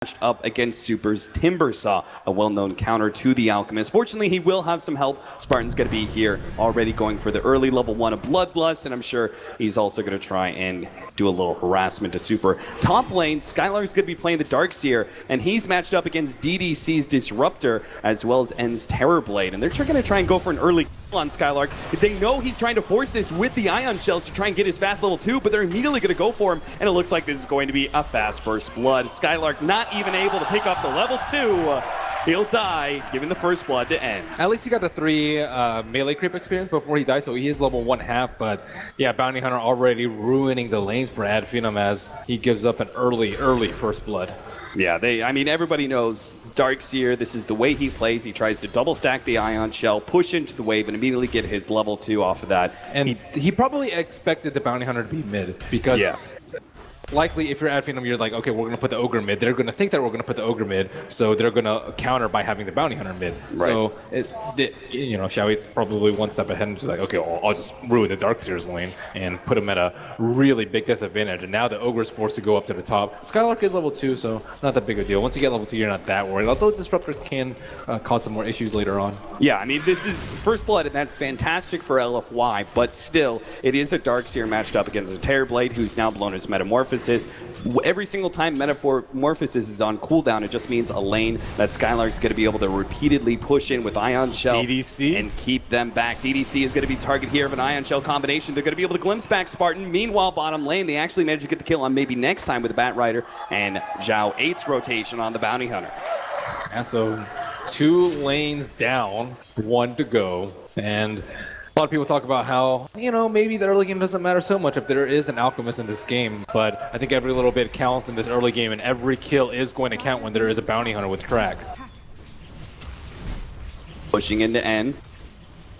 matched up against Super's Timbersaw, a well-known counter to the Alchemist. Fortunately, he will have some help. Spartan's going to be here already going for the early level 1 of Bloodlust, and I'm sure he's also going to try and do a little harassment to Super. Top lane, Skylark's going to be playing the Darkseer, and he's matched up against DDC's Disruptor as well as N's Terrorblade, and they're going to try and go for an early kill on Skylark. They know he's trying to force this with the Ion Shells to try and get his fast level 2, but they're immediately going to go for him, and it looks like this is going to be a fast first blood. Skylark not even able to pick up the level 2. He'll die, giving the first blood to N. At least he got the 3 melee creep experience before he died, so he is level 1/2. But yeah, Bounty Hunter already ruining the lanes for Adphenom as he gives up an early first blood. Yeah, I mean, everybody knows Darkseer, this is the way he plays. He tries to double stack the Ion Shell, push into the wave, and immediately get his level 2 off of that. And he probably expected the Bounty Hunter to be mid, because likely if you're Adphenom, you're like, okay, we're going to put the Ogre mid. They're going to think that we're going to put the Ogre mid, so they're going to counter by having the Bounty Hunter mid. Right. So, you know, Xiaoyi's probably one step ahead and just like, okay, I'll just ruin the Darkseer's lane and put him at a really big disadvantage. And now the Ogre's forced to go up to the top. Skylark is level 2, so not that big a deal. Once you get level 2, you're not that worried. Although Disruptor can cause some more issues later on. Yeah, I mean, this is first blood, and that's fantastic for LFY, but still, it is a Darkseer matched up against a Terrorblade, who's now blown his Metamorphosis. Every single time Metamorphosis is on cooldown, it just means a lane that Skylark's going to be able to repeatedly push in with Ion Shell DDC and keep them back. DDC is going to be target here of an Ion Shell combination. They're going to be able to glimpse back Spartan. Meanwhile, bottom lane, they actually managed to get the kill on maybe next time with the Bat Rider and Zhao 8's rotation on the Bounty Hunter. Yeah, so 2 lanes down, 1 to go, and a lot of people talk about how, you know, maybe the early game doesn't matter so much if there is an Alchemist in this game, but I think every little bit counts in this early game, and every kill is going to count when there is a Bounty Hunter with track. Pushing into N.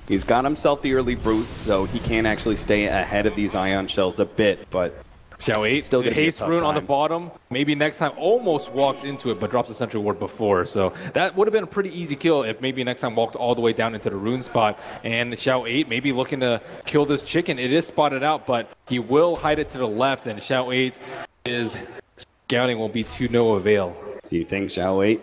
He's got himself the early brutes, so he can actually stay ahead of these Ion Shells a bit, but Xiao 8, still haste rune on the bottom. Maybe next time almost walks into it, but drops a sentry ward before. So that would have been a pretty easy kill if maybe next time walked all the way down into the rune spot. And Xiao 8 maybe looking to kill this chicken. It is spotted out, but he will hide it to the left, and Xiao 8 is scouting will be to no avail. Do you think Xiao 8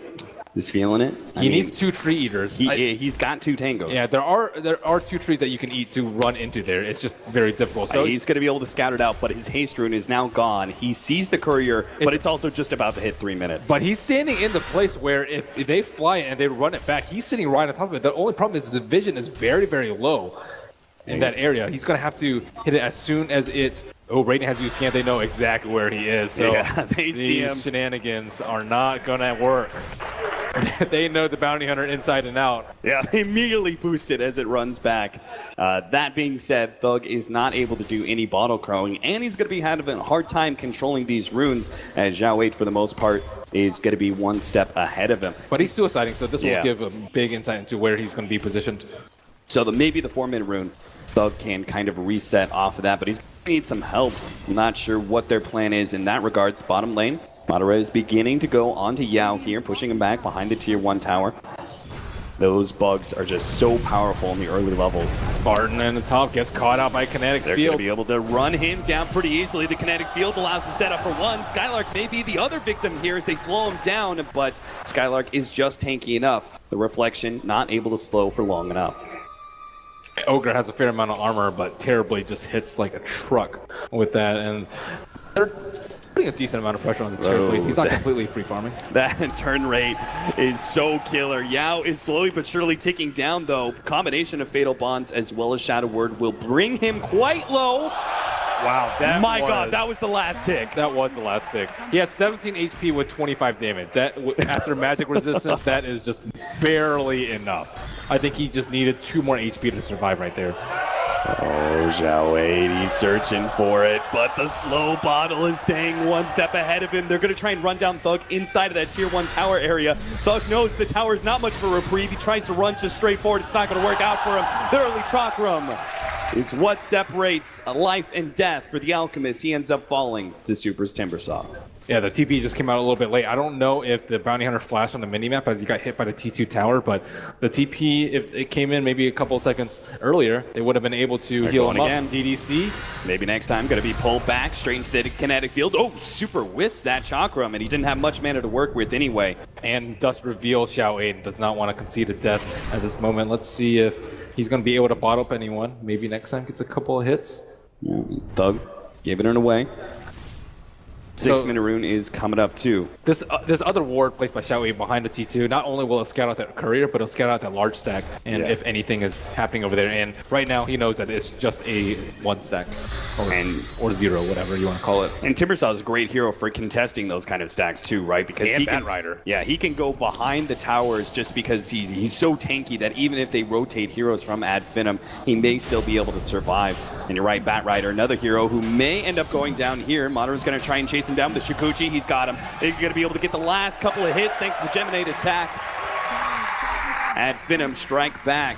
is feeling it? He needs 2 tree eaters. He's got 2 tangos. Yeah, there are 2 trees that you can eat to run into there. It's just very difficult. So he's going to be able to scout it out, but his haste rune is now gone. He sees the courier, but it's also just about to hit 3 minutes. But he's standing in the place where if they fly it and they run it back, he's sitting right on top of it. The only problem is his vision is very, very low in that area. He's going to have to hit it as soon as it... Oh, Raiden has used scan. They know exactly where he is. So yeah, they see him. Shenanigans are not going to work. They know the Bounty Hunter inside and out. Yeah, they immediately boost it as it runs back. That being said, Thug is not able to do any bottle crowing, and he's going to be having a hard time controlling these runes, as Zhao 8, for the most part, is going to be 1 step ahead of him. But he's suiciding, so this will give a big insight into where he's going to be positioned. So maybe the 4-minute rune, Thug can kind of reset off of that, but he's going to need some help. I'm not sure what their plan is in that regards. Bottom lane, Madara is beginning to go onto Yao here, pushing him back behind the tier 1 tower. Those bugs are just so powerful in the early levels. Spartan in the top gets caught out by Kinetic Field. They're going to be able to run him down pretty easily. The Kinetic Field allows the setup for 1. Skylark may be the other victim here as they slow him down, but Skylark is just tanky enough. The reflection not able to slow for long enough. Ogre has a fair amount of armor, but terribly just hits like a truck with that, and they're putting a decent amount of pressure on the Terrorblade. He's not completely free farming. That turn rate is so killer. Yao is slowly but surely ticking down, though. Combination of Fatal Bonds as well as Shadow Word will bring him quite low. Wow, God, that was the last tick. That was the last tick. He has 17 HP with 25 damage. That, after magic resistance, that is just barely enough. I think he just needed 2 more HP to survive right there. Oh, Zhao 8, he's searching for it, but the slow bottle is staying 1 step ahead of him. They're going to try and run down Thug inside of that tier 1 tower area. Thug knows the tower is not much of a reprieve. He tries to run just straight forward. It's not going to work out for him. The early Chakram is what separates a life and death for the Alchemist. He ends up falling to Super's Timbersaw. Yeah, the TP just came out a little bit late. I don't know if the Bounty Hunter flashed on the minimap as he got hit by the T2 tower, but the TP, if it came in maybe a couple of seconds earlier, they would have been able to heal him again. up. DDC. Maybe next time going to be pulled back straight into the kinetic field. Oh, super whiffs that Chakram, and he didn't have much mana to work with anyway. And Dust reveals Xiao Aiden does not want to concede a death at this moment. Let's see if he's going to be able to bottle up anyone. Maybe next time gets a couple of hits. Thug giving it away. 6-minute rune is coming up too. This other ward placed by Xiao Aiden behind the T2, not only will it scout out that courier, but it'll scout out that large stack, and if anything is happening over there. And right now, he knows that it's just a 1 stack, or 0, whatever you want to call it. And Timbersaw is a great hero for contesting those kind of stacks too, right? Because he can, Rider. Yeah, he can go behind the towers just because he's so tanky that even if they rotate heroes from Ad Finum, he may still be able to survive. And you're right, Bat Rider, another hero who may end up going down here. Madara's going to try and chase him down with the Shikuchi. He's got him. He's going to be able to get the last couple of hits thanks to the Geminate attack. Ad Finum strike back.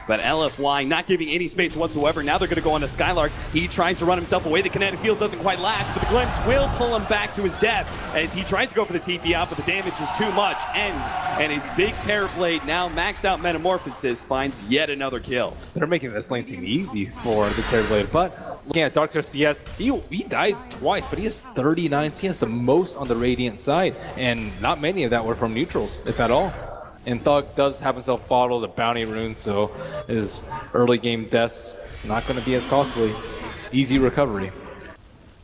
But LFY not giving any space whatsoever. Now they're going to go on to Skylark. He tries to run himself away. The kinetic field doesn't quite last, but the glimpse will pull him back to his death as he tries to go for the TP out, but the damage is too much. And his big Terror Blade, now maxed out Metamorphosis, finds yet another kill. They're making this lane seem easy for the Terror Blade, but looking at Dr. CS, he died twice, but he has 39 CS, the most on the Radiant side, and not many of that were from neutrals, if at all. And Thug does have himself bottled a bounty rune, so his early game deaths not going to be as costly. Easy recovery.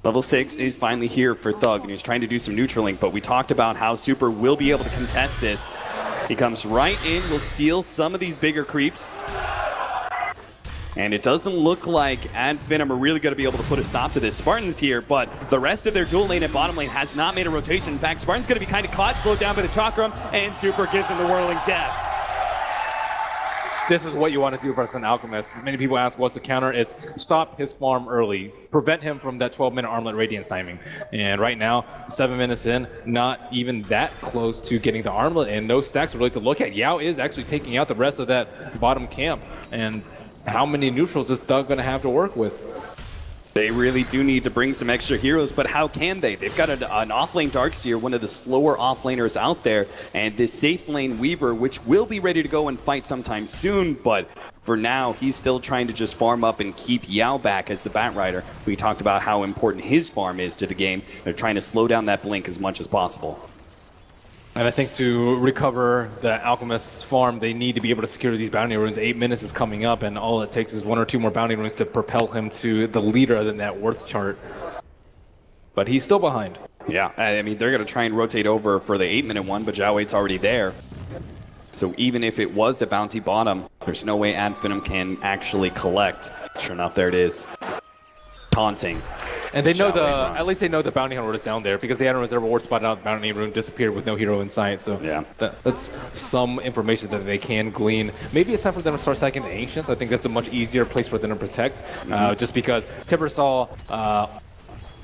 Level 6 is finally here for Thug, and he's trying to do some neutraling, but we talked about how Super will be able to contest this. He comes right in, will steal some of these bigger creeps. And it doesn't look like Ad Finum are really going to be able to put a stop to this. Spartan's here, but the rest of their dual lane and bottom lane has not made a rotation. In fact, Spartan's going to be kind of caught, slowed down by the Chakram, and Super gives him the Whirling Death. This is what you want to do versus an Alchemist. Many people ask, what's the counter? It's stop his farm early. Prevent him from that 12-minute Armlet Radiance timing. And right now, 7 minutes in, not even that close to getting the Armlet, and no stacks really to look at. Yao is actually taking out the rest of that bottom camp. And how many neutrals is Thug going to have to work with? They really do need to bring some extra heroes, but how can they? They've got an off-lane Darkseer, one of the slower off-laners out there, and this safe lane Weaver, which will be ready to go and fight sometime soon, but for now, he's still trying to just farm up and keep Yao back as the Bat Rider. We talked about how important his farm is to the game. They're trying to slow down that blink as much as possible. And I think to recover the Alchemist's farm, they need to be able to secure these bounty runes. 8 minutes is coming up, and all it takes is 1 or 2 more bounty runes to propel him to the leader of the net worth chart. But he's still behind. Yeah, I mean, they're going to try and rotate over for the 8-minute one, but Zhao Weight's already there. So even if it was a bounty bottom, there's no way Ad Finum can actually collect. Sure enough, there it is. Taunting. And they know at least they know the bounty hunter is down there because they had a reserve ward spotted out, the bounty rune disappeared with no hero in sight. So yeah, that's some information that they can glean. Maybe it's time for them to start stacking the Ancients. I think that's a much easier place for them to protect, just because Timbersaw,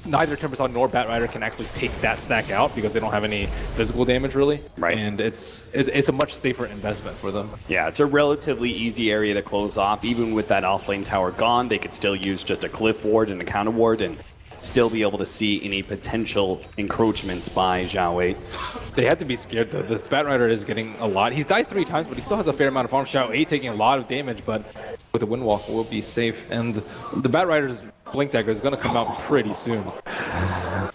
neither Timbersaw nor Bat Rider can actually take that stack out because they don't have any physical damage really. Right. And it's a much safer investment for them. Yeah, it's a relatively easy area to close off. Even with that off-lane tower gone, they could still use just a cliff ward and a counter ward and still be able to see any potential encroachments by Zhao Wei. They have to be scared though. This Bat Rider is getting a lot. He's died 3 times, but he still has a fair amount of farm. Zhao Wei taking a lot of damage, but with the Windwalk will be safe. And the Bat Rider's Blink Dagger is going to come out pretty soon.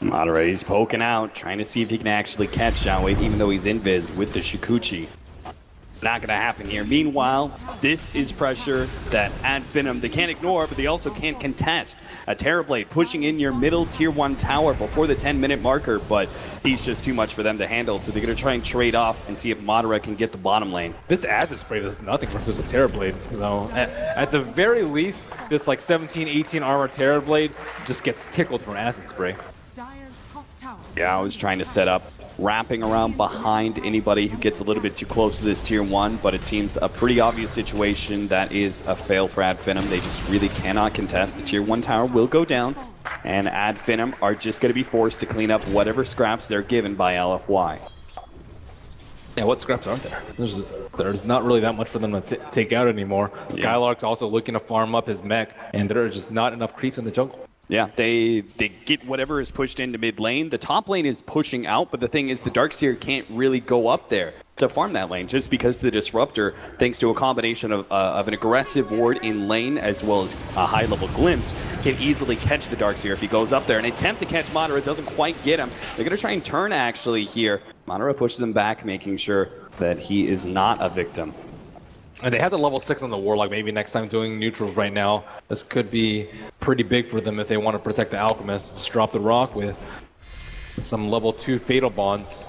Monterey's poking out, trying to see if he can actually catch Zhao Wei, even though he's invis with the Shikuchi. Not going to happen here. Meanwhile, this is pressure that Ad Finum they can't ignore, but they also can't contest. A Terror Blade pushing in your middle tier 1 tower before the 10-minute marker, but he's just too much for them to handle, so they're going to try and trade off and see if Madara can get the bottom lane. This Acid Spray does nothing versus a Terror Blade, so at the very least, this like 17, 18 armor Terror Blade just gets tickled from Acid Spray. Yeah, I was trying to set up wrapping around behind anybody who gets a little bit too close to this tier 1, but it seems a pretty obvious situation that is a fail for Ad Finum. They just really cannot contest. The tier 1 tower will go down, and Ad Finum are just going to be forced to clean up whatever scraps they're given by LFY. Yeah, what scraps aren't there? There's not really that much for them to take out anymore. Skylark's also looking to farm up his mech, and there are just not enough creeps in the jungle. Yeah, they get whatever is pushed into mid lane. The top lane is pushing out, but the thing is the Darkseer can't really go up there to farm that lane just because the Disruptor, thanks to a combination of an aggressive ward in lane as well as a high-level glimpse, can easily catch the Darkseer if he goes up there. And attempt to catch Madara doesn't quite get him. They're going to try and turn actually here. Madara pushes him back, making sure that he is not a victim. And they have the level 6 on the Warlock. Maybe next time doing neutrals right now, this could be pretty big for them if they want to protect the Alchemist. Just drop the rock with some level 2 Fatal Bonds.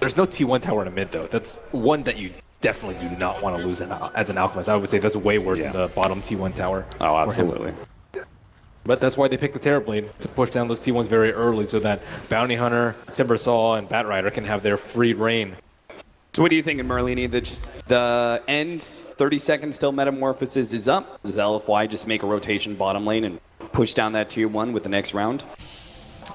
There's no T1 tower in the mid, though. That's one that you definitely do not want to lose as an Alchemist. I would say that's way worse than the bottom T1 tower. Oh, absolutely. But that's why they picked the Terrorblade, to push down those T1s very early so that Bounty Hunter, Timbersaw, and Batrider can have their free reign. So what do you think, Merlini? The end 30 seconds till Metamorphosis is up. Does LFY just make a rotation bottom lane and push down that tier 1 with the next round?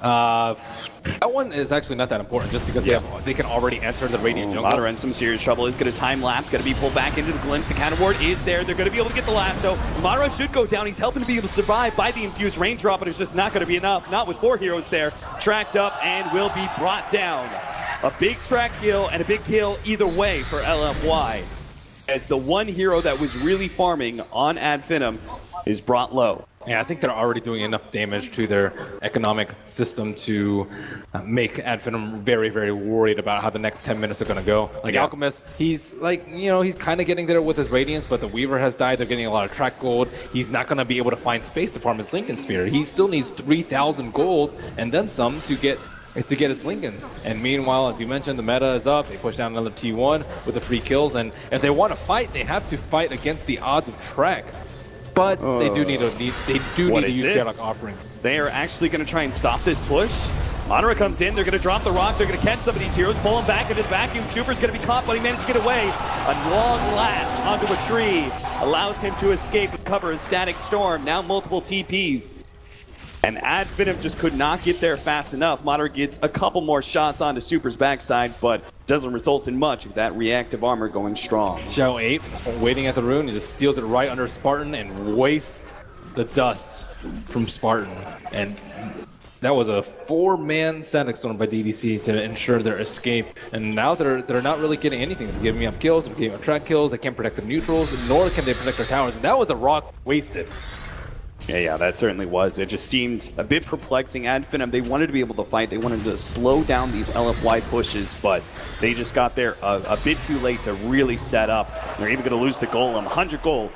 That one is actually not that important, just because they can already enter the Radiant jungle. Madara in some serious trouble. Is going to time lapse, going to be pulled back into the glimpse. The counter ward is there. They're going to be able to get the lasso. Madara should go down. He's helping to be able to survive by the infused raindrop, but it's just not going to be enough. Not with 4 heroes there. Tracked up and will be brought down. A big track kill and a big kill either way for LFY, as the one hero that was really farming on Ad Finum is brought low. Yeah, I think they're already doing enough damage to their economic system to make Ad Finum very, very worried about how the next 10 minutes are going to go. Like Alchemist, he's like, he's kind of getting there with his Radiance, but the Weaver has died. They're getting a lot of track gold. He's not going to be able to find space to farm his Lincoln Sphere. He still needs 3,000 gold and then some to get his Lincolns. And meanwhile, as you mentioned, the meta is up. They push down another T1 with the free kills. And if they want to fight, they have to fight against the odds of track. But they do need to use Gearlock Offering. They are actually going to try and stop this push. Madara comes in. They're going to drop the rock. They're going to catch some of these heroes, pull him back into the vacuum. Super's going to be caught, but he managed to get away. A long latch onto a tree allows him to escape and cover a static storm. Now multiple TPs. And Ad Finum just could not get there fast enough. Madara gets a couple more shots onto Super's backside, but doesn't result in much with that reactive armor going strong. Shadow 8 waiting at the rune. He just steals it right under Spartan and wastes the dust from Spartan. And that was a 4-man static storm by DDC to ensure their escape. And now they're not really getting anything. They're giving up kills, they're giving up track kills. They can't protect the neutrals, nor can they protect their towers. And that was a rock wasted. Yeah, that certainly was. It just seemed a bit perplexing. Ad Finum, they wanted to be able to fight. They wanted to slow down these LFY pushes, but they just got there a bit too late to really set up. They're even going to lose the golem. 100 gold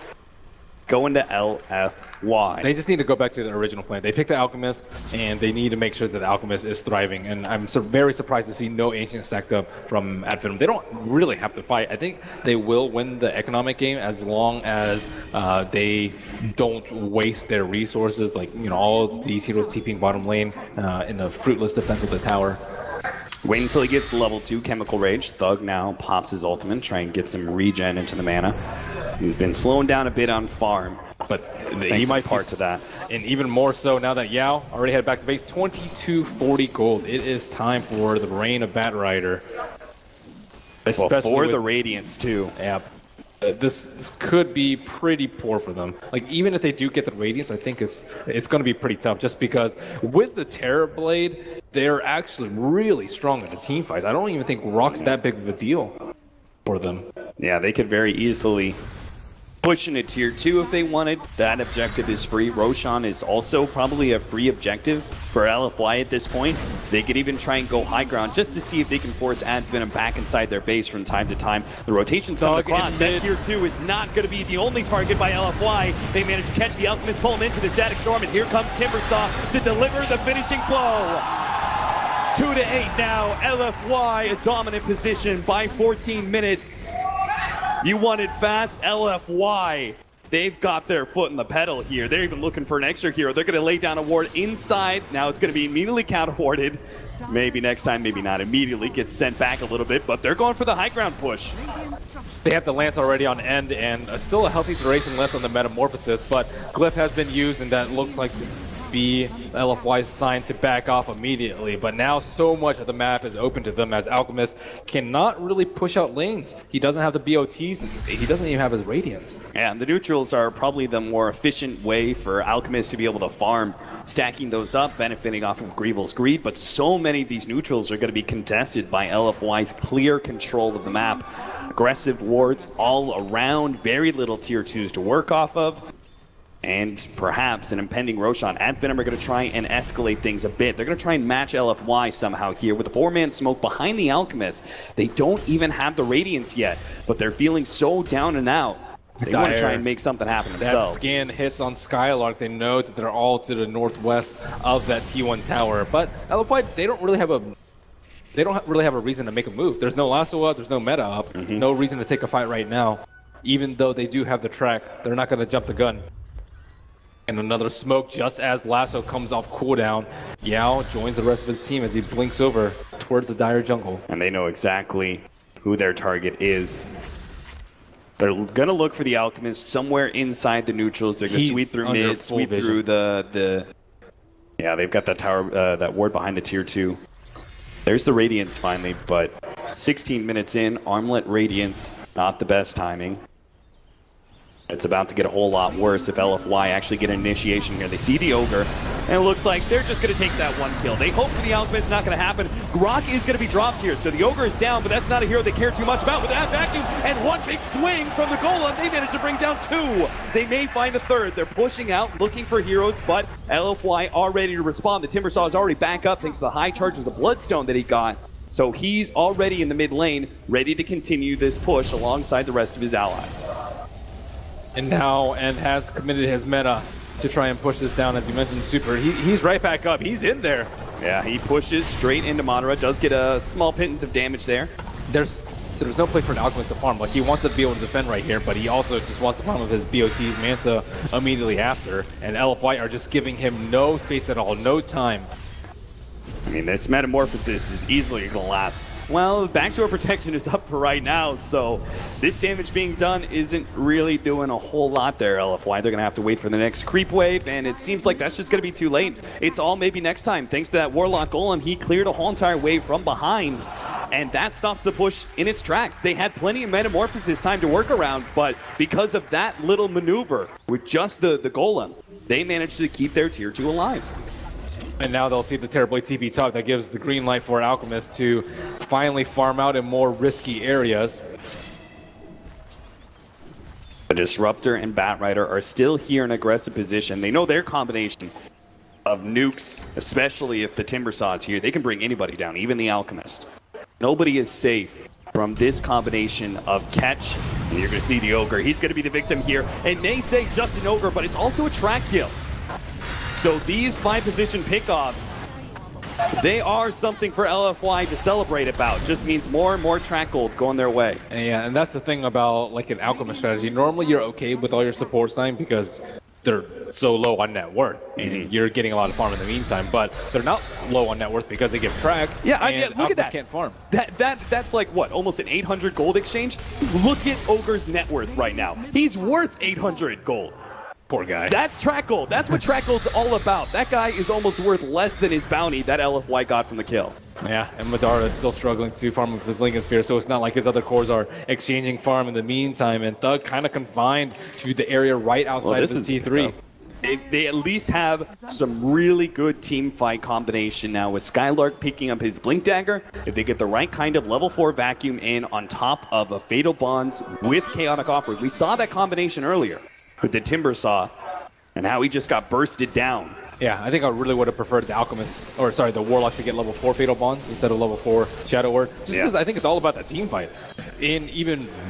going to LFY. They just need to go back to the original plan. They picked the Alchemist, and they need to make sure that the Alchemist is thriving. And I'm very surprised to see no Ancient stacked up from Ad Finum. They don't really have to fight. I think they will win the economic game as long as they don't waste their resources, like all of these heroes TPing bottom lane in a fruitless defense of the tower. Wait until he gets level 2 Chemical Rage. Thug now pops his ultimate, try and get some regen into the mana. He's been slowing down a bit on farm, but he might part to that. And even more so now that Yao already headed back to base. 2240 gold. It is time for the reign of Batrider. Especially for the Radiance too. Yeah. This could be pretty poor for them. Like, even if they do get the Radiance, I think it's going to be pretty tough, just because with the Terrorblade, they're actually really strong in the team fights. I don't even think Rock's that big of a deal for them. Yeah, they could very easily push into tier 2 if they wanted. That objective is free. Roshan is also probably a free objective for LFY at this point. They could even try and go high ground just to see if they can force Ad Finum back inside their base from time to time. The rotation's coming across. That tier 2 is not going to be the only target by LFY. They managed to catch the Alchemist, pull him into the static storm, and here comes Timbersaw to deliver the finishing blow. 2-8 now. LFY a dominant position by 14 minutes. You want it fast, LFY. They've got their foot in the pedal here. They're even looking for an extra hero. They're going to lay down a ward inside. Now it's going to be immediately counter-warded. Maybe next time, maybe not immediately. Gets sent back a little bit, but they're going for the high ground push. They have the Lance already on end, and still a healthy duration left on the Metamorphosis, but Glyph has been used, and that looks like to be LFY's sign to back off immediately. But now so much of the map is open to them as Alchemist cannot really push out lanes. He doesn't have the BOTs, he doesn't even have his Radiance. Yeah, and the neutrals are probably the more efficient way for Alchemist to be able to farm, stacking those up, benefiting off of Greevil's greed, but so many of these neutrals are going to be contested by LFY's clear control of the map. Aggressive wards all around, very little tier 2s to work off of. And perhaps an impending Roshan. Advenom are going to try and escalate things a bit. They're going to try and match LFY somehow here with a 4-man smoke behind the Alchemist. They don't even have the Radiance yet, but they're feeling so down and out. They want to try and make something happen themselves. That scan hits on Skylark. They know that they're all to the northwest of that T1 tower. But LFY, they don't really have a reason to make a move. There's no lasso up, there's no meta up, no reason to take a fight right now. Even though they do have the track, they're not going to jump the gun. And another smoke just as Lasso comes off cooldown. Yao joins the rest of his team as he blinks over towards the dire jungle. And they know exactly who their target is. They're going to look for the Alchemist somewhere inside the neutrals. They're going to sweep through mid, sweep through the... Yeah, they've got that tower, that ward behind the tier 2. There's the Radiance finally, but 16 minutes in, Armlet Radiance, not the best timing. It's about to get a whole lot worse if LFY actually get an initiation here. They see the Ogre, and it looks like they're just going to take that one kill. They hope for the Alchemist, it's not going to happen. Grok is going to be dropped here, so the Ogre is down, but that's not a hero they care too much about. With that vacuum and one big swing from the Golem, they managed to bring down 2. They may find a 3rd. They're pushing out, looking for heroes, but LFY are ready to respond. The Timbersaw is already back up thanks to the high charge of the Bloodstone that he got. So he's already in the mid lane, ready to continue this push alongside the rest of his allies. And now, and has committed his meta to try and push this down, as you mentioned, Super. He's right back up. He's in there. Yeah, he pushes straight into Madara. Does get a small pittance of damage there. There's no place for an Alchemist to farm. Like, he wants to be able to defend right here, but he also just wants to farm with his BOT's Manta immediately after. And LFY are just giving him no space at all, no time. I mean, this Metamorphosis is easily going to last. Well, backdoor protection is up for right now, so this damage being done isn't really doing a whole lot there, LFY. They're going to have to wait for the next creep wave, and it seems like that's just going to be too late. It's all maybe next time. Thanks to that Warlock Golem, he cleared a whole entire wave from behind, and that stops the push in its tracks. They had plenty of Metamorphosis time to work around, but because of that little maneuver with just the Golem, they managed to keep their tier 2 alive. And now they'll see the Terrorblade TP top that gives the green light for Alchemist to finally farm out in more risky areas. The Disruptor and Batrider are still here in aggressive position. They know their combination of nukes, especially if the Timbersaw is here. They can bring anybody down, even the Alchemist. Nobody is safe from this combination of catch. And you're going to see the Ogre. He's going to be the victim here. And they say just an Ogre, but it's also a track kill. So these 5-position pickoffs, they are something for LFY to celebrate about. Just means more and more track gold going their way. Yeah, and that's the thing about like an Alchemist strategy. Normally you're okay with all your supports time because they're so low on net worth, and you're getting a lot of farm in the meantime. But they're not low on net worth because they give track. Yeah, and look at that. Can't farm. That's like what, almost an 800 gold exchange? Look at Ogre's net worth right now. He's worth 800 gold. Poor guy. That's track gold. That's what track gold's all about. That guy is almost worth less than his bounty that LFY got from the kill. Yeah, and Madara is still struggling to farm with his Lincoln Sphere, so it's not like his other cores are exchanging farm in the meantime, and Thug kind of confined to the area right outside of his T3. They at least have some really good team fight combination now with Skylark picking up his Blink Dagger. If they get the right kind of level 4 vacuum in on top of a Fatal Bonds with Chaotic Offers. We saw that combination earlier with the Timbersaw and how he just got bursted down. Yeah, I think I really would have preferred the Alchemist, or sorry, the Warlock to get level 4 Fatal Bonds instead of level 4 Shadow Word. Just because I think it's all about that team fight. In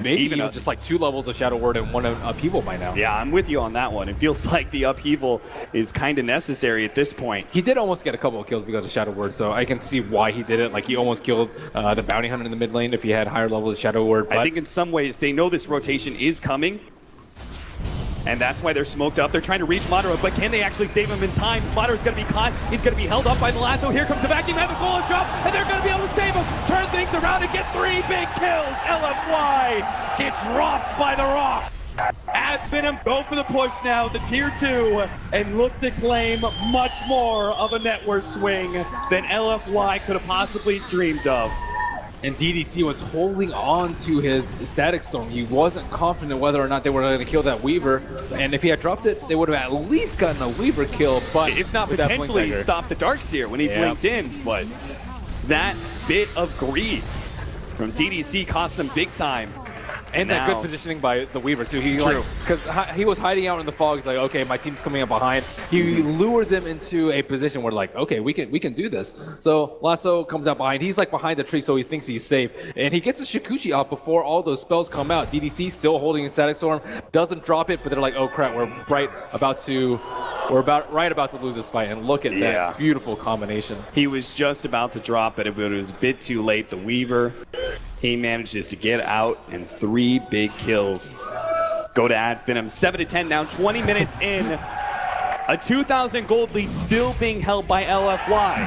maybe just like 2 levels of Shadow Word and 1 upheaval by now. Yeah, I'm with you on that one. It feels like the upheaval is kind of necessary at this point. He did almost get a couple of kills because of Shadow Word, so I can see why he did it. Like, he almost killed the Bounty Hunter in the mid lane if he had higher levels of Shadow Word. But I think in some ways they know this rotation is coming, and that's why they're smoked up. They're trying to reach Madara, but can they actually save him in time? Madara's going to be caught. He's going to be held up by the lasso. Here comes the vacuum and the golem drop, and they're going to be able to save him. Turn things around and get 3 big kills. LFY get dropped by the rock. Venom go for the push now, the tier 2, and look to claim much more of a net worth swing than LFY could have possibly dreamed of. And DDC was holding on to his Static Storm. He wasn't confident whether or not they were going to kill that Weaver. And if he had dropped it, they would have at least gotten a Weaver kill. But if not potentially stopped the Darkseer when he blinked in. But that bit of greed from DDC cost them big time. And that good positioning by the Weaver too. Because he was hiding out in the fog. He's like, okay, my team's coming up behind. He lured them into a position where like, okay, we can do this. So Lasso comes out behind. He's like behind the tree, so he thinks he's safe. And he gets a Shikuchi off before all those spells come out. DDC still holding in Static Storm, doesn't drop it, but they're like, oh crap, we're right about to lose this fight. And look at that beautiful combination. He was just about to drop it, but it was a bit too late. The Weaver, he manages to get out, and 3 big kills go to Advenom. 7-10 now, 20 minutes in. A 2,000 gold lead still being held by LFY.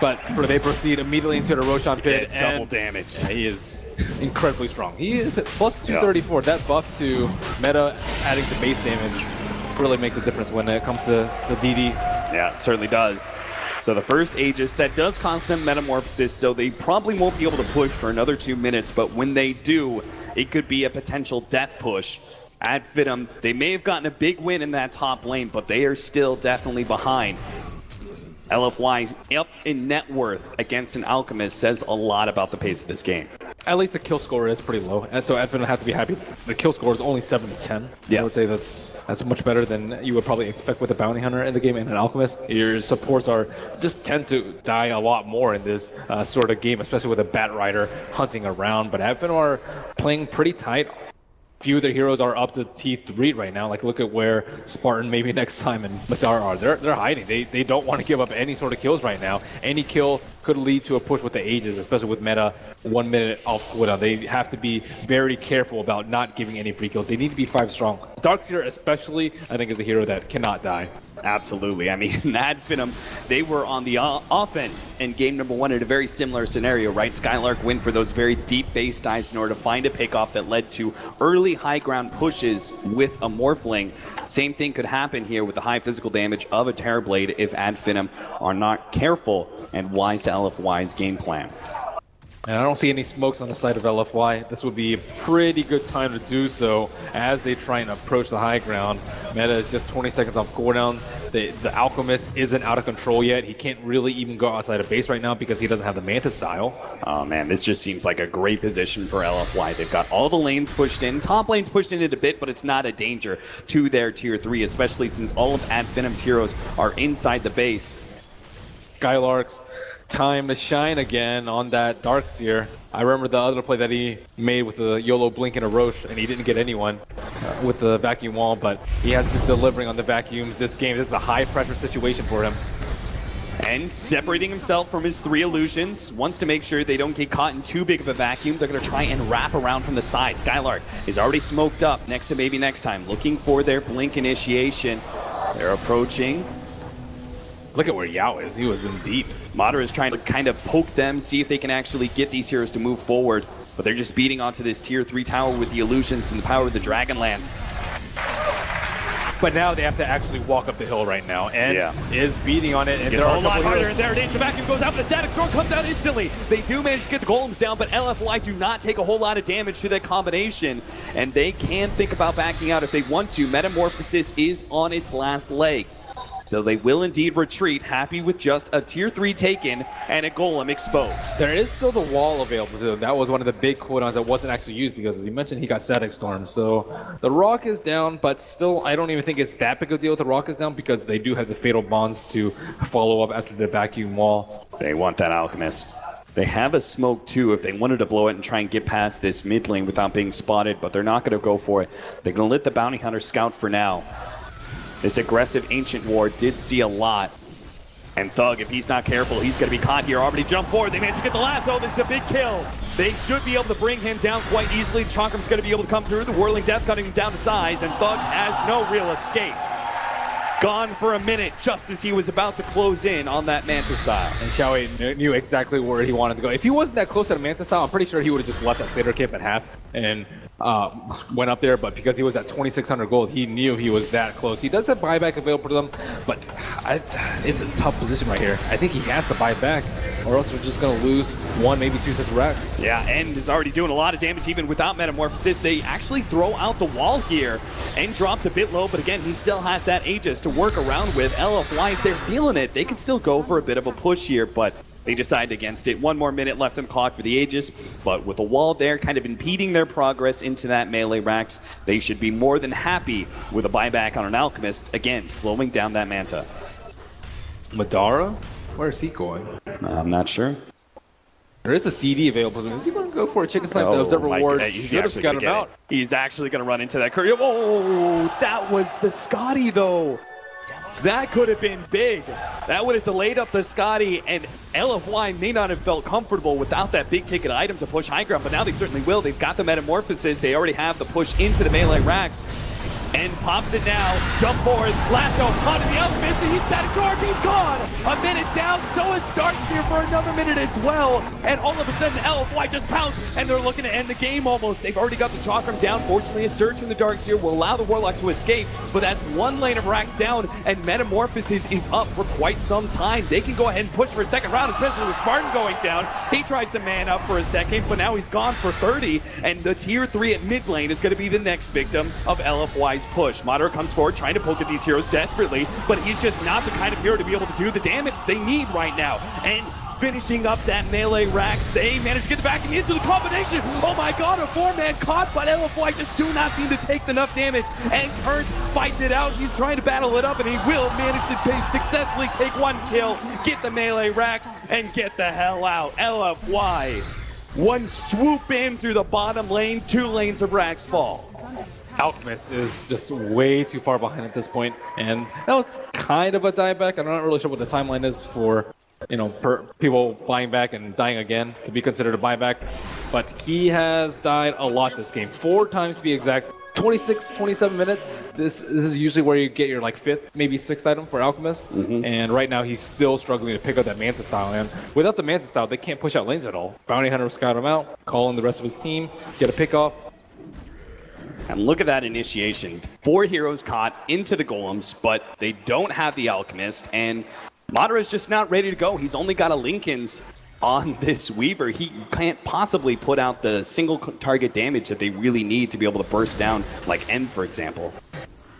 But they proceed immediately into the Roshan pit. Double damage. He is incredibly strong. He is plus 234. That buff to meta adding to base damage really makes a difference when it comes to the DD. Yeah, it certainly does. So the first Aegis, that does cost them Metamorphosis, so they probably won't be able to push for another 2 minutes, but when they do, it could be a potential death push. Advenom, they may have gotten a big win in that top lane, but they are still definitely behind. LFY's up in net worth against an Alchemist says a lot about the pace of this game. At least the kill score is pretty low, and so Advenom has to be happy. The kill score is only 7-10. Yeah. I would say that's much better than you would probably expect with a Bounty Hunter in the game and an Alchemist. Your supports just tend to die a lot more in this sort of game, especially with a Bat Rider hunting around. But Advenom are playing pretty tight. Few of their heroes are up to T3 right now. Like, look at where Spartan maybe next time and Madara are. They're hiding. They don't want to give up any sort of kills right now. Any kill could lead to a push with the Aegis, especially with meta 1 minute off cooldown. They have to be very careful about not giving any free kills. They need to be 5 strong. Darkseer especially, I think, is a hero that cannot die. Absolutely. I mean, Advenom, they were on the offense in game number 1 in a very similar scenario, right? Skylark went for those very deep base dives in order to find a pickoff that led to early high ground pushes with a Morphling. Same thing could happen here with the high physical damage of a Terrorblade if Advenom are not careful and wise to LFY's game plan. And I don't see any smokes on the side of LFY. This would be a pretty good time to do so as they try and approach the high ground. Meta is just 20 seconds off cooldown. The Alchemist isn't out of control yet. He can't really even go outside of base right now because he doesn't have the Mantis style. Oh man, this just seems like a great position for LFY. They've got all the lanes pushed in. Top lane's pushed in it a bit, but it's not a danger to their tier 3, especially since all of Advenom's heroes are inside the base. Skylark's time to shine again on that Darkseer. I remember the other play that he made with the YOLO blink and a Roche, and he didn't get anyone with the vacuum wall, but he has been delivering on the vacuums this game. This is a high pressure situation for him. And separating himself from his 3 illusions, wants to make sure they don't get caught in too big of a vacuum. They're going to try and wrap around from the side. Skylark is already smoked up next to maybe next time, looking for their blink initiation. They're approaching. Look at where Yao is. He was in deep. Madara is trying to kind of poke them, see if they can actually get these heroes to move forward. But they're just beating onto this tier 3 tower with the illusions and the power of the Dragon Lance. But now they have to actually walk up the hill right now, and is beating on it. And they're a lot harder, and there it is. The vacuum goes out, but the Static Storm comes out instantly. They do manage to get the golems down, but LFY do not take a whole lot of damage to that combination, and they can think about backing out if they want to. Metamorphosis is on its last legs. So they will indeed retreat, happy with just a tier 3 taken and a golem exposed. There is still the wall available to them. That was one of the big cooldowns that wasn't actually used because, as you mentioned, he got Static Storm. So the Rock is down, but still, I don't even think it's that big of a deal if the Rock is down because they do have the Fatal Bonds to follow up after the vacuum wall. They want that Alchemist. They have a smoke too if they wanted to blow it and try and get past this mid lane without being spotted, but they're not going to go for it. They're going to let the Bounty Hunter scout for now. This aggressive Ancient Ward did see a lot. And Thug, if he's not careful, he's going to be caught here. Already jumped forward. They managed to get the lasso. This is a big kill. They should be able to bring him down quite easily. Chakram's going to be able to come through. The Whirling Death cutting him down to size. And Thug has no real escape. Gone for a minute just as he was about to close in on that Manta style. And Xiaowei knew exactly where he wanted to go. If he wasn't that close to the Manta style, I'm pretty sure he would have just left that Slater camp at half and went up there. But because he was at 2,600 gold, he knew he was that close. He does have buyback available to them, but it's a tough position right here. I think he has to buy back, or else we're just going to lose 1, maybe 2 sets of racks. Yeah, End is already doing a lot of damage even without Metamorphosis. They actually throw out the wall here. End drops a bit low, but again, he still has that Aegis to work around with. LFY, if they're feeling it, they can still go for a bit of a push here, but they decide against it. 1 more minute left on the clock for the Aegis, but with the wall there kind of impeding their progress into that melee racks, they should be more than happy with a buyback on an Alchemist, again, slowing down that Manta. Madara? Where is he going? I'm not sure. There is a DD available to him. Is he going to go for a chicken snipe? Those that reward should have scout him out. He's actually going to run into that curry. Oh, that was the Scotty, though. That could have been big. That would have delayed up the Scotty, and LFY may not have felt comfortable without that big ticket item to push high ground, but now they certainly will. They've got the Metamorphosis. They already have the push into the melee racks. And pops it now, jump forward, lasso, onto the Alchemist, and he's that guard, he's gone! A minute down, so is Darkseer for another minute as well, and all of a sudden LFY just pounced, and they're looking to end the game almost. They've already got the Chakram down. Fortunately, a surge from the Darkseer will allow the Warlock to escape, but that's 1 lane of racks down, and Metamorphosis is up for quite some time. They can go ahead and push for a second round, especially with Spartan going down. He tries to man up for a second, but now he's gone for 30, and the tier 3 at mid lane is going to be the next victim of LFY's push. Madara comes forward trying to poke at these heroes desperately, but he's just not the kind of hero to be able to do the damage they need right now. And finishing up that melee racks, they manage to get the backing into the combination. Oh my god, a 4-man caught, but LFY just do not seem to take enough damage. And Kurt fights it out. He's trying to battle it up, and he will manage to successfully take 1 kill, get the melee racks, and get the hell out. LFY, 1 swoop in through the bottom lane, 2 lanes of racks fall. Alchemist is just way too far behind at this point, and that was kind of a dieback. I'm not really sure what the timeline is for, you know, people buying back and dying again to be considered a buyback, but he has died a lot this game, 4 times to be exact. 26, 27 minutes. This is usually where you get your like 5th, maybe 6th item for Alchemist, and right now he's still struggling to pick up that Manta style, and without the Manta style, they can't push out lanes at all. Bounty Hunter will scout him out, call in the rest of his team, get a pick off. And look at that initiation. 4 heroes caught into the golems, but they don't have the Alchemist, and Madara's just not ready to go. He's only got a Linken's on this Weaver. He can't possibly put out the single target damage that they really need to be able to burst down, like M, for example.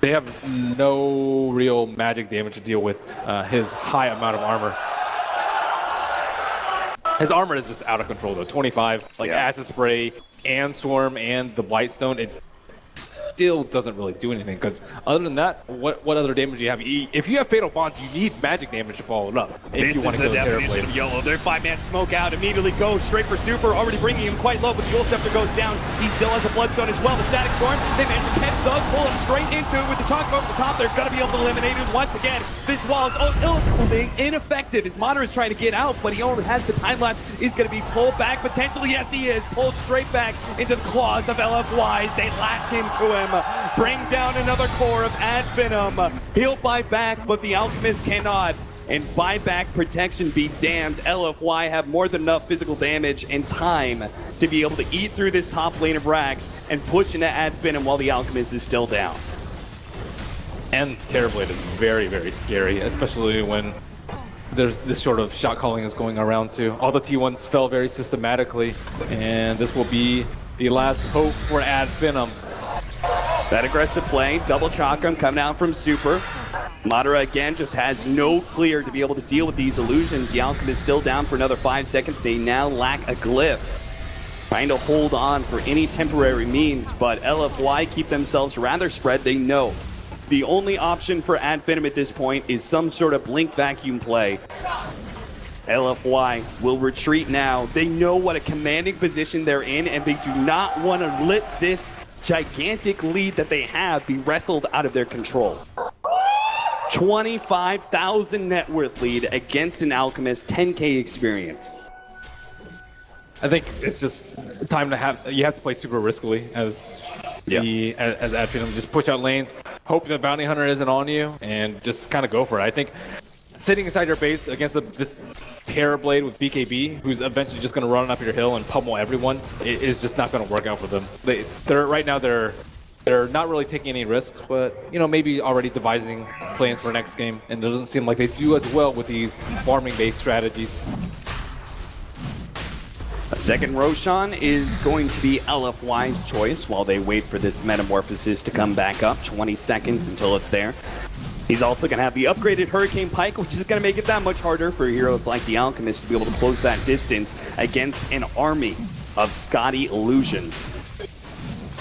They have no real magic damage to deal with his high amount of armor. His armor is just out of control though. 25, like Acid Spray and Swarm and the Blightstone, it still doesn't really do anything, because other than that, what other damage do you have? If you have Fatal Bonds, you need magic damage to follow it up. If you want to go definition of YOLO. Their 5-man smoke out, immediately goes straight for Super, already bringing him quite low, but the Dual Scepter goes down. He still has a Bloodstone as well. The Static Storm, they manage to catch Thug, pull him straight into it with the Chalk over the top. They're going to be able to eliminate him once again. This wall is ineffective as Madara is trying to get out, but he only has the time lapse. He's going to be pulled back potentially. Yes, he is. Pulled straight back into the claws of LFYs. They latch into him. Bring down another core of Ad Venom. He'll buy back, but the Alchemist cannot. And buyback protection be damned. LFY have more than enough physical damage and time to be able to eat through this top lane of racks and push into Ad Venom while the Alchemist is still down. And Terrorblade is very, very scary, especially when there's this sort of shot calling is going around too. All the T1s fell very systematically, and this will be the last hope for Ad Venom. That aggressive play, double Chakram coming out from Super. Madara again just has no clear to be able to deal with these illusions. The Alchemist still down for another 5 seconds. They now lack a glyph. Trying to hold on for any temporary means, but LFY keep themselves rather spread. They know the only option for Ad Venom at this point is some sort of blink vacuum play. LFY will retreat now. They know what a commanding position they're in, and they do not want to let this gigantic lead that they have be wrestled out of their control. 25,000 net worth lead against an Alchemist, 10k experience. I think it's just time to you have to play super riskily as Ad Venom. Just push out lanes, hope the bounty hunter isn't on you, and just kind of go for it. I think sitting inside your base against this Terror Blade with BKB, who's eventually just going to run up your hill and pummel everyone, is just not going to work out for them. Right now they're not really taking any risks, but maybe already devising plans for next game, and it doesn't seem like they do as well with these farming-based strategies. A second Roshan is going to be LFY's choice while they wait for this Metamorphosis to come back up. 20 seconds until it's there. He's also going to have the upgraded Hurricane Pike, which is going to make it that much harder for heroes like the Alchemist to be able to close that distance against an army of Scotty Illusions.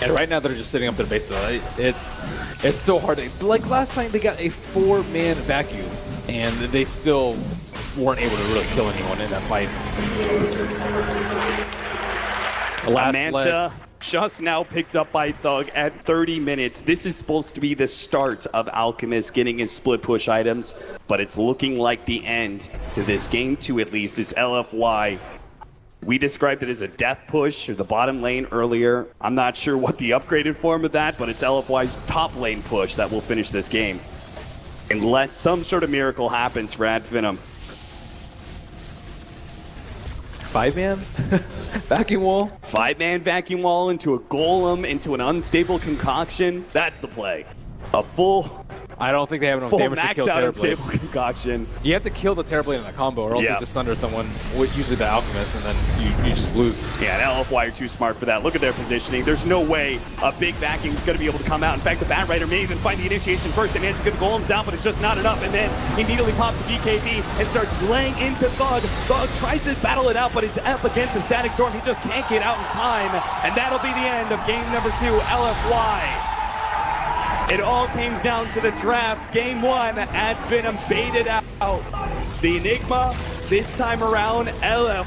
And right now they're just sitting up their base though. It's so hard. Like last time they got a 4-man vacuum, and they still weren't able to really kill anyone in that fight. Manta just now picked up by Thug at 30 minutes. This is supposed to be the start of Alchemist getting his split push items, but it's looking like the end to this game 2 at least. Is LFY. We described it as a death push or the bottom lane earlier. I'm not sure what the upgraded form of that, but it's LFY's top lane push that will finish this game. Unless some sort of miracle happens for AdFinim. 5-man vacuum wall? 5-man vacuum wall into a golem, into an unstable concoction. That's the play. A full... I don't think they have enough damage to kill Terror Blade. Unstable concoction. You have to kill the Terror Blade in a combo, or else you just sunder someone, usually the Alchemist, and then you just lose. Yeah, and LFY are too smart for that. Look at their positioning. There's no way a big vacuum is going to be able to come out. In fact, the Bat Rider may even find the initiation first and manage to get the golems out, but it's just not enough. And then immediately pops the BKB and starts laying into Thug. Thug tries to battle it out, but he's up against a Static Storm. He just can't get out in time. And that'll be the end of game number 2, LFY. It all came down to the draft. Game 1, AdFinim baited out the Enigma. This time around, LFY.